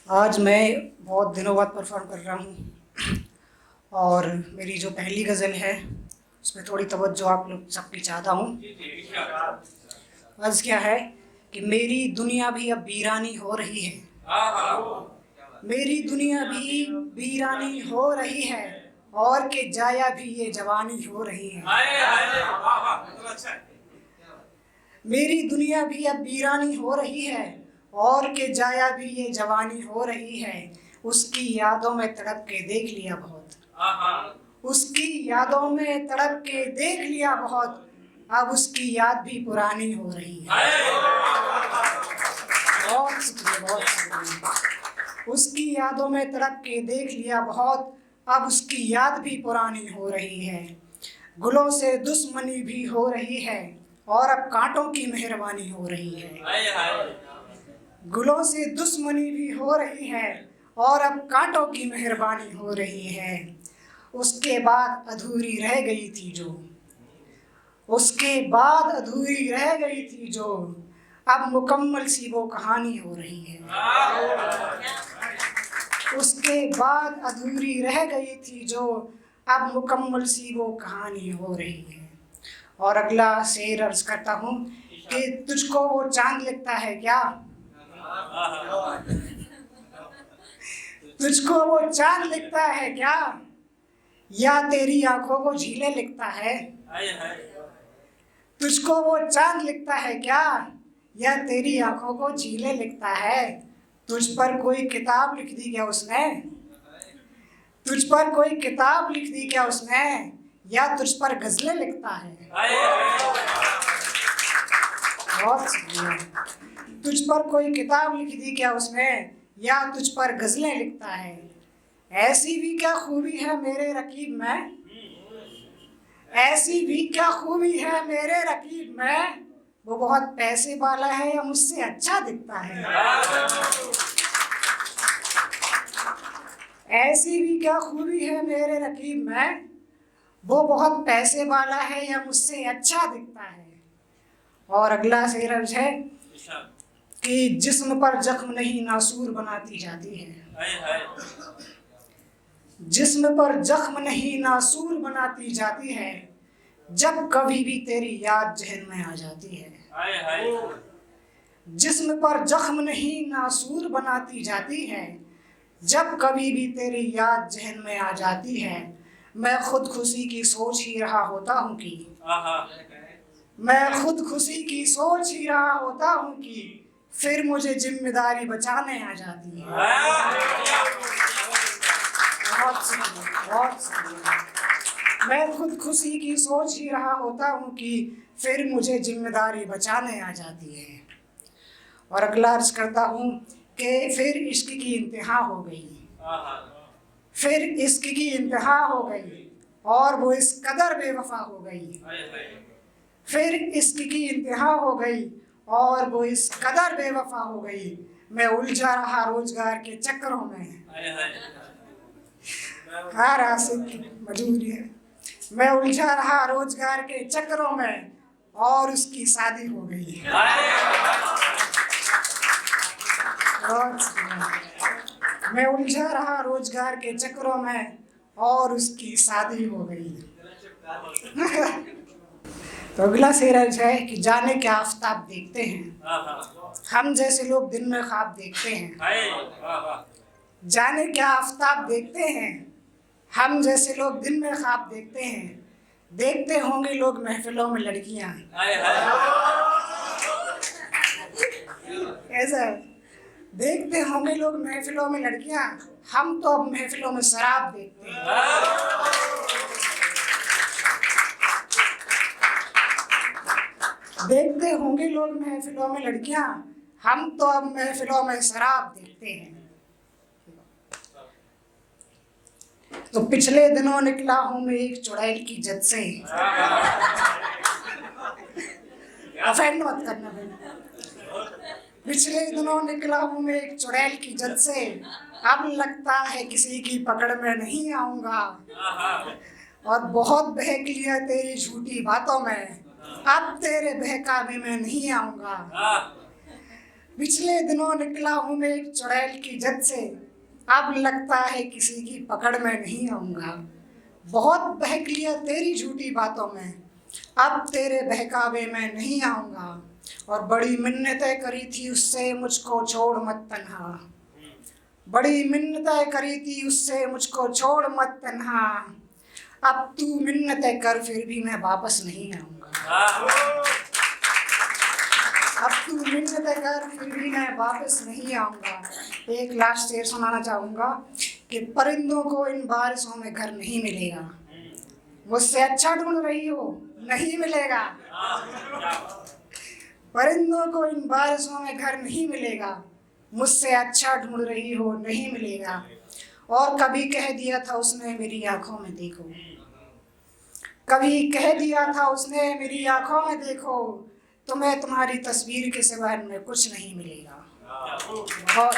आज मैं बहुत दिनों बाद परफॉर्म कर रहा हूँ और मेरी जो पहली गज़ल है उसमें थोड़ी तवज्जो आप लोग सबकी चाहता हूँ। अर्ज़ क्या है कि मेरी दुनिया भी अब वीरानी हो रही है, मेरी दुनिया भी वीरानी हो रही है और के जाया भी ये जवानी हो रही है। मेरी दुनिया भी अब वीरानी हो रही है और के जाया भी ये जवानी हो रही है। उसकी यादों में तड़प के देख लिया बहुत, उसकी यादों में तड़प के देख लिया बहुत, अब उसकी याद भी पुरानी हो रही है। बहुत शुक्रिया, बहुत शुक्रिया। उसकी यादों में तड़प के देख लिया बहुत, अब उसकी याद भी पुरानी हो रही है। गुलों से दुश्मनी भी हो रही है और अब कांटों की मेहरबानी हो रही है। गुलों से दुश्मनी भी हो रही है और अब कांटों की मेहरबानी हो रही है। उसके बाद अधूरी रह गई थी जो, उसके बाद अधूरी रह गई थी जो, अब मुकम्मल सी वो कहानी हो रही है। उसके बाद अधूरी रह गई थी जो, अब मुकम्मल सी वो कहानी हो रही है। और अगला शेर अर्ज करता हूँ कि तुझको वो चांद लिखता है क्या, तुझको वो चांद लिखता है क्या, या तेरी आंखों को झीलें लिखता है। तुझको वो चांद लिखता है क्या, या तेरी आंखों को झीलें लिखता है। तुझ पर कोई किताब लिख दी क्या उसने, तुझ पर कोई किताब लिख दी क्या उसने, या तुझ पर गजलें लिखता है। बहुत शुक्रिया। तुझ पर कोई किताब लिख दी क्या उसने, या तुझ पर गजलें लिखता है। ऐसी भी क्या खूबी है मेरे रकीब में, ऐसी भी क्या खूबी है मेरे रकीब में, वो बहुत पैसे वाला है या मुझसे अच्छा दिखता है। ऐसी भी क्या खूबी है मेरे रकीब में, वो बहुत पैसे वाला है या मुझसे अच्छा दिखता है। और अगला शेर अर्ज है कि जिस्म पर जख्म नहीं नासूर बनाती जाती है। जिस्म पर जख्म नहीं नासूर बनाती जाती है, जब कभी भी तेरी याद जहन में आ जाती है। जिस्म पर जख्म नहीं नासूर बनाती जाती है, जब कभी भी तेरी याद जहन में आ जाती है। मैं खुद खुशी की सोच ही रहा होता हूँ कि, मैं खुद खुशी की सोच ही रहा होता हूँ कि फिर मुझे जिम्मेदारी बचाने आ जाती है। बहुत शुक्रिया, बहुत शुक्रिया। मैं खुद खुशी की सोच ही रहा होता हूँ कि फिर मुझे जिम्मेदारी बचाने आ जाती है। और अगला अर्ज करता हूँ कि फिर इश्क की इंतहा हो गई, फिर इश्क की इंतहा हो गई और वो इस कदर बेवफा हो गई। फिर इश्क की इंतहा हो गई और वो इस कदर बेवफा हो गई। मैं उलझा रहा रोजगार के चक्करों में, हर आशिक की मजबूरी है। मैं उलझा रहा रोजगार के चक्करों में और उसकी शादी हो गई। मैं उलझा रहा रोजगार के चक्करों में और उसकी शादी हो गई। तो अगला शेर है कि जाने क्या आफताब देखते हैं, हम जैसे लोग दिन में ख्वाब देखते हैं। जाने क्या आफताब देखते हैं, हम जैसे लोग दिन में ख्वाब देखते हैं। देखते होंगे लोग महफिलों में लड़कियां, ऐसा देखते होंगे लोग महफिलों में लड़कियां, हम तो अब महफिलों में शराब देखते हैं। देखते होंगे लोग महफिलों में लड़कियां, हम तो अब महफिलों में शराब देखते हैं। तो पिछले दिनों निकला हूं मैं एक चुड़ैल की जद से, ऑफेंड मत करना भाई। पिछले दिनों निकला हूं मैं एक चुड़ैल की जद से, अब लगता है किसी की पकड़ में नहीं आऊंगा। और बहुत बहक लिया तेरी झूठी बातों में, अब तेरे बहकावे में नहीं आऊंगा। पिछले दिनों निकला हूँ मैं एक चुड़ैल की जद से, अब लगता है किसी की पकड़ में नहीं आऊँगा। बहुत बहक लिया तेरी झूठी बातों में, अब तेरे बहकावे में नहीं आऊँगा। और बड़ी मिन्नतें करी थी उससे मुझको छोड़ मत तन्हा, बड़ी मिन्नतें करी थी उससे मुझको छोड़ मत तन्हा। अब तू मिन्नतें कर फिर भी मैं वापस नहीं आऊँगा। अब तू मिन्नतें कर फिर भी मैं वापस नहीं आऊँगा। एक लास्ट शेर सुनाना चाहूँगा कि परिंदों को इन बारिशों में घर नहीं मिलेगा, मुझसे अच्छा ढूंढ रही हो नहीं मिलेगा। परिंदों को इन बारिशों में घर नहीं मिलेगा, मुझसे अच्छा ढूंढ रही हो नहीं मिलेगा। और कभी कह दिया था उसने मेरी आंखों में देखो, कभी कह दिया था उसने मेरी आंखों में देखो, तुम्हें तुम्हारी तस्वीर के सिवा इनमें कुछ नहीं मिलेगा। बहुत